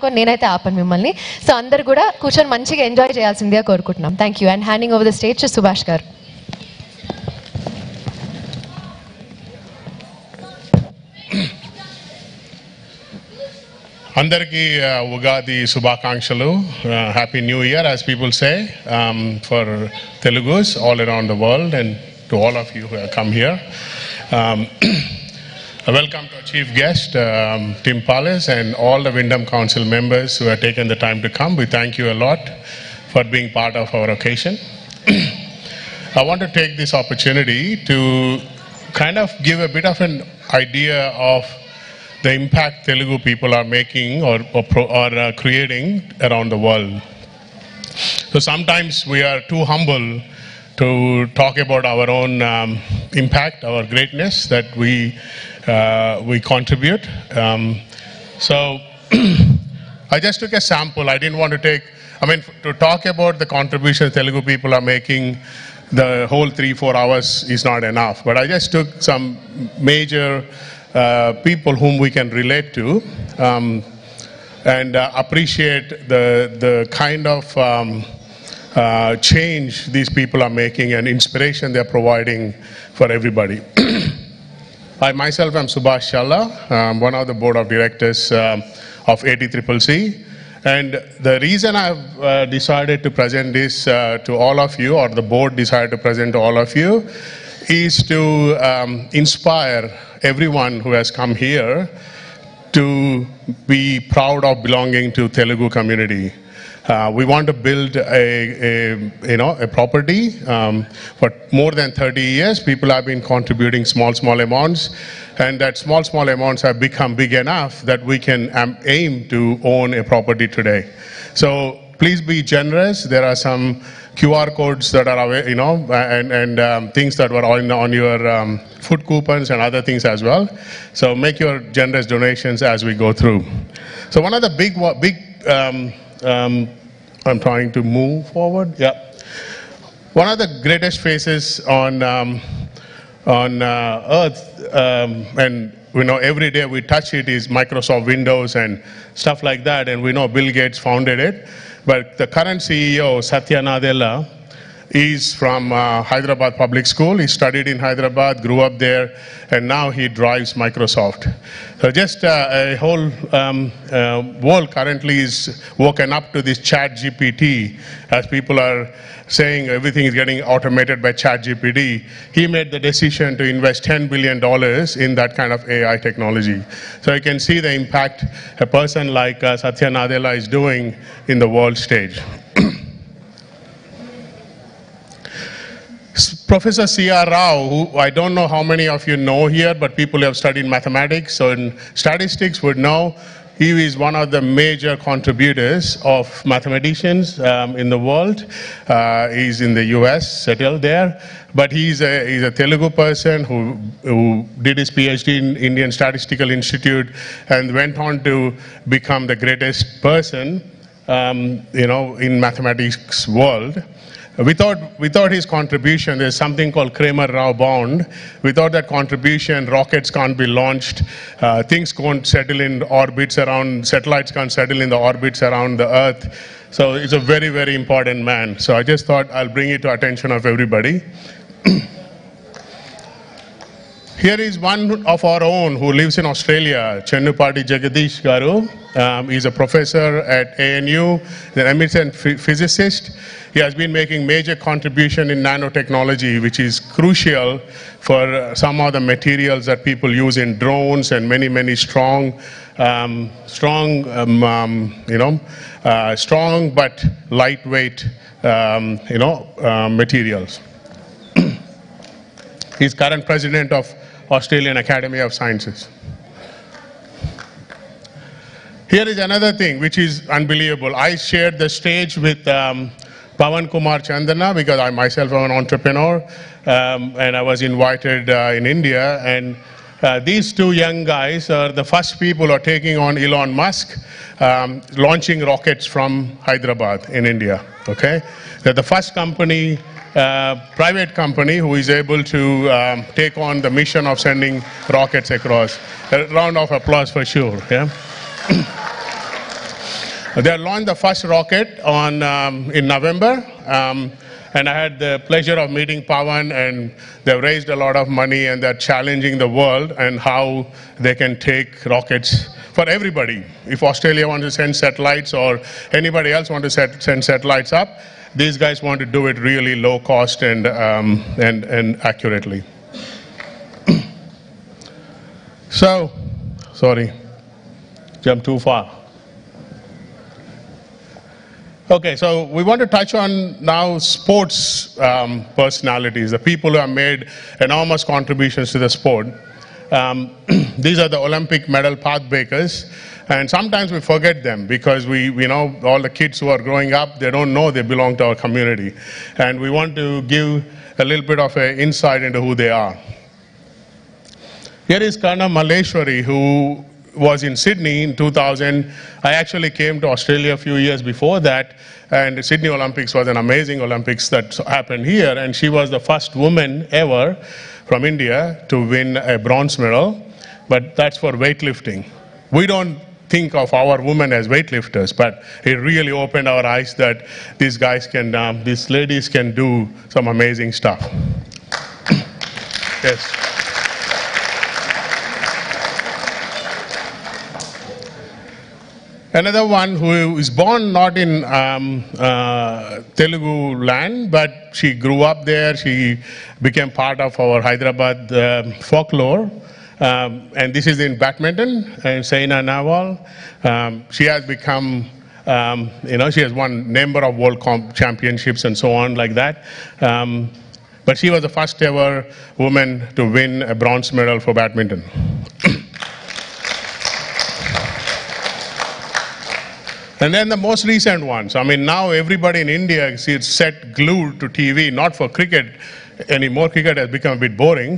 పట్టుకొని నేనైతే ఆపను మిమ్మల్ని. సో అందరు కూడా కూర్చొని మంచిగా ఎంజాయ్ చేయాల్సిందిగా కోరుకుంటున్నాం. Thank you. And handing over the stage to Subhash గారు. Andarki Ugadi Subhakankshalu, Happy New Year, as people say, for Telugus all around the world, and to all of you who have come here. Welcome to our chief guest, Tim Palace, and all the Wyndham Council members who have taken the time to come. We thank you a lot for being part of our occasion. I want to take this opportunity to kind of give a bit of an idea of the impact Telugu people are making or creating around the world. So sometimes we are too humble to talk about our own impact, our greatness that we contribute. So I just took a sample. I didn't want to to talk about the contributions Telugu people are making, the whole 3-4 hours is not enough. But I just took some major people whom we can relate to and appreciate the kind of change these people are making and inspiration they're providing for everybody. I myself am Subhash Challa, one of the board of directors of ATCCC. And the reason I've decided to present this to all of you, or the board decided to present to all of you, is to inspire everyone who has come here to be proud of belonging to Telugu community. We want to build a property. For more than 30 years, people have been contributing small amounts, and that small amounts have become big enough that we can aim to own a property today. So please be generous. There are some QR codes that are, and things that were on your food coupons and other things as well. So make your generous donations as we go through. So one of the big I'm trying to move forward. Yeah. One of the greatest faces on earth, and we know every day we touch it, is Microsoft Windows and stuff like that, and we know Bill Gates founded it. But the current CEO, Satya Nadella, is from Hyderabad Public School. He studied in Hyderabad, grew up there, and now he drives Microsoft. So just a whole world currently is woken up to this ChatGPT, as people are saying everything is getting automated by ChatGPT. He made the decision to invest $10 billion in that kind of AI technology. So you can see the impact a person like Satya Nadella is doing in the world stage. Professor C.R. Rao, who I don't know how many of you know here, but people who have studied mathematics or in statistics would know, he is one of the major contributors of mathematicians in the world. He's in the US, settled there, but he's a Telugu person who did his PhD in Indian Statistical Institute and went on to become the greatest person, in mathematics world. Without his contribution, there's something called Kramer-Rao bound. Without that contribution, rockets can't be launched, things can't settle in orbits around, satellites can't settle in the orbits around the Earth. So he's a very, very important man. So I just thought I'll bring it to attention of everybody. Here is one of our own who lives in Australia, Chennupati Jagadish Garu. He's a professor at ANU, an eminent physicist. He has been making major contribution in nanotechnology, which is crucial for some of the materials that people use in drones and many strong but lightweight, materials. He's current president of Australian Academy of Sciences. Here is another thing which is unbelievable. I shared the stage with Pawan Kumar Chandana because I myself am an entrepreneur, and I was invited in India, and these two young guys are the first people who are taking on Elon Musk, launching rockets from Hyderabad in India. Okay, they're the first company, private company, who is able to take on the mission of sending rockets across. A round of applause for sure. Yeah. They launched the first rocket in November, and I had the pleasure of meeting Pawan, and they've raised a lot of money, and they're challenging the world and how they can take rockets for everybody. If Australia wants to send satellites or anybody else wants to send satellites up, these guys want to do it really low cost and accurately. So, sorry, jumped too far. Okay, so we want to touch on now sports personalities, the people who have made enormous contributions to the sport. These are the Olympic medal pathbreakers, and sometimes we forget them because we know all the kids who are growing up, they don't know they belong to our community. And we want to give a little bit of an insight into who they are. Here is Karna Malleshwari, who was in Sydney in 2000. I actually came to Australia a few years before that, and the Sydney Olympics was an amazing Olympics that happened here, and she was the first woman ever from India to win a bronze medal, but that's for weightlifting. We don't think of our women as weightlifters, but it really opened our eyes that these guys can, these ladies can do some amazing stuff. Yes. Another one who is born not in Telugu land, but she grew up there. She became part of our Hyderabad folklore. And this is in badminton, and Saina Nehwal. She has become, she has won number of world championships and so on like that. But she was the first ever woman to win a bronze medal for badminton. And then the most recent ones. I mean, now everybody in India is set glued to TV, not for cricket anymore. Cricket has become a bit boring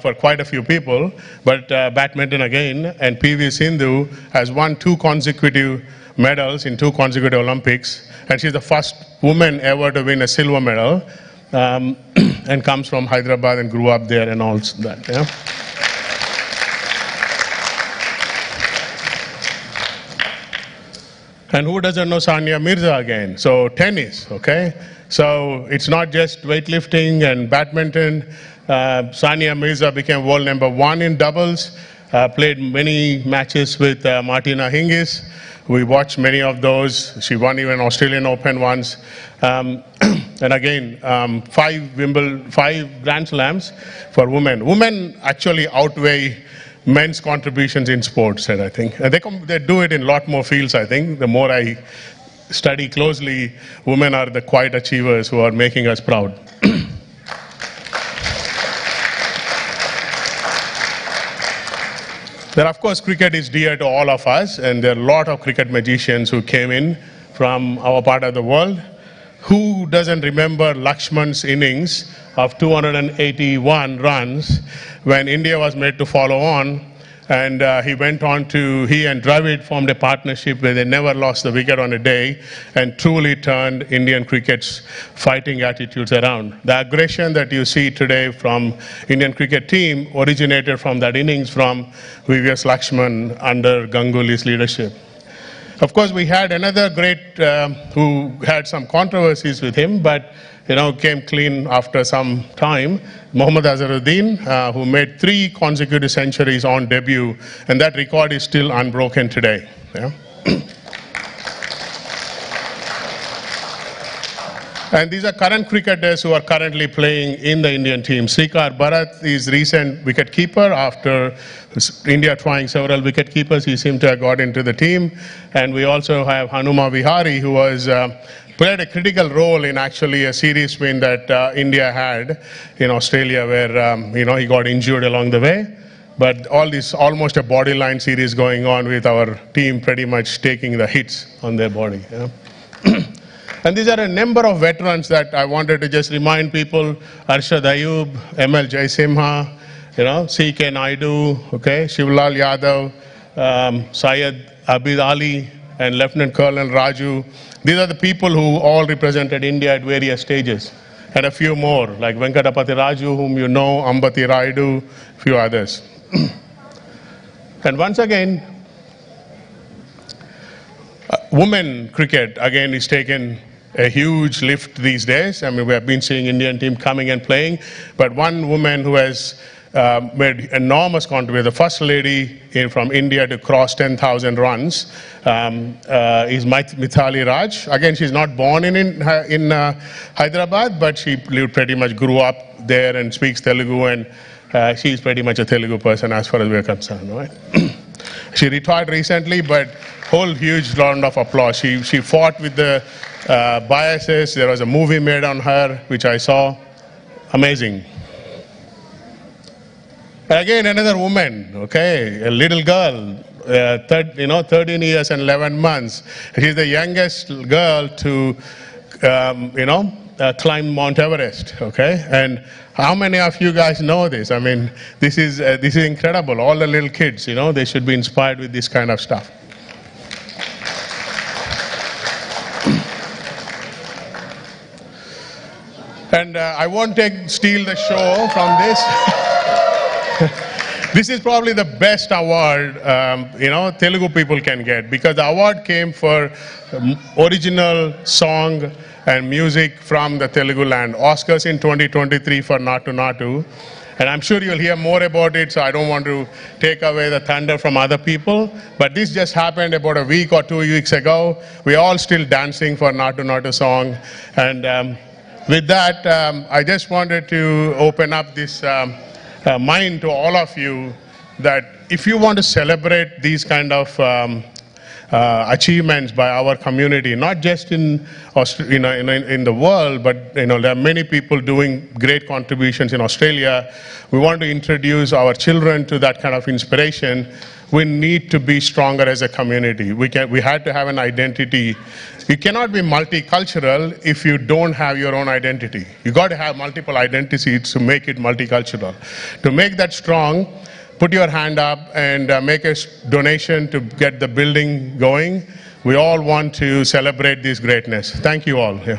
for quite a few people. But badminton again, and PV Sindhu has won 2 consecutive medals in 2 consecutive Olympics. And she's the first woman ever to win a silver medal, and comes from Hyderabad and grew up there and all that. Yeah? And who doesn't know Sania Mirza again? So tennis, okay? So it's not just weightlifting and badminton. Sania Mirza became world #1 in doubles, played many matches with Martina Hingis. We watched many of those. She won even Australian Open once. And again, 5 Grand Slams for women. Women actually outweigh men's contributions in sports, I think. And they do it in a lot more fields, I think. The more I study closely, women are the quiet achievers who are making us proud. Then, of course, cricket is dear to all of us, and there are a lot of cricket magicians who came in from our part of the world. Who doesn't remember Lakshman's innings of 281 runs when India was made to follow on, and he went on to, he and Dravid formed a partnership where they never lost the wicket on a day and truly turned Indian cricket's fighting attitudes around. The aggression that you see today from Indian cricket team originated from that innings from VVS Lakshman under Ganguly's leadership. Of course, we had another great who had some controversies with him, but came clean after some time. Mohammad Azharuddin, who made 3 consecutive centuries on debut, and that record is still unbroken today. Yeah? And these are current cricketers who are currently playing in the Indian team. Srikar Bharat is recent wicketkeeper. After India trying several wicketkeepers, he seemed to have got into the team. And we also have Hanuma Vihari, who was played a critical role in actually a series win that India had in Australia, where he got injured along the way. But all this almost a body line series going on with our team pretty much taking the hits on their body. Yeah? And these are a number of veterans that I wanted to just remind people. Arshad Ayub, ML Jaisimha, C.K. Naidu, okay, Shivlal Yadav, Syed Abid Ali, and Lieutenant Colonel Raju. These are the people who all represented India at various stages. And a few more, like Venkatapati Raju, whom you know, Ambati Raidu, a few others. And once again, women cricket, again, is taken a huge lift these days. I mean, we have been seeing Indian team coming and playing, but one woman who has made enormous contribution, the first lady from India to cross 10,000 runs, is Mithali Raj. Again, she's not born in Hyderabad, but she pretty much grew up there and speaks Telugu, and she's pretty much a Telugu person as far as we're concerned, right? She retired recently, but whole huge round of applause. She fought with the biases. There was a movie made on her, which I saw. Amazing. Again, another woman, okay, a little girl, 13 years and 11 months. She's the youngest girl to, climb Mount Everest, okay? And how many of you guys know this? I mean, this is incredible. All the little kids, they should be inspired with this kind of stuff. And I won't steal the show from this. This is probably the best award, Telugu people can get, because the award came for original song and music from the Telugu land. Oscars in 2023 for Natu Natu. And I'm sure you'll hear more about it, so I don't want to take away the thunder from other people. But this just happened about a week or 2 weeks ago. We're all still dancing for Natu Natu song. And with that, I just wanted to open up this mind to all of you that if you want to celebrate these kind of achievements by our community, not just in the world, but there are many people doing great contributions in Australia. We want to introduce our children to that kind of inspiration. We need to be stronger as a community. We had to have an identity. You cannot be multicultural if you don't have your own identity. You got to have multiple identities to make it multicultural. To make that strong, put your hand up and make a donation to get the building going. We all want to celebrate this greatness. Thank you all. Yeah.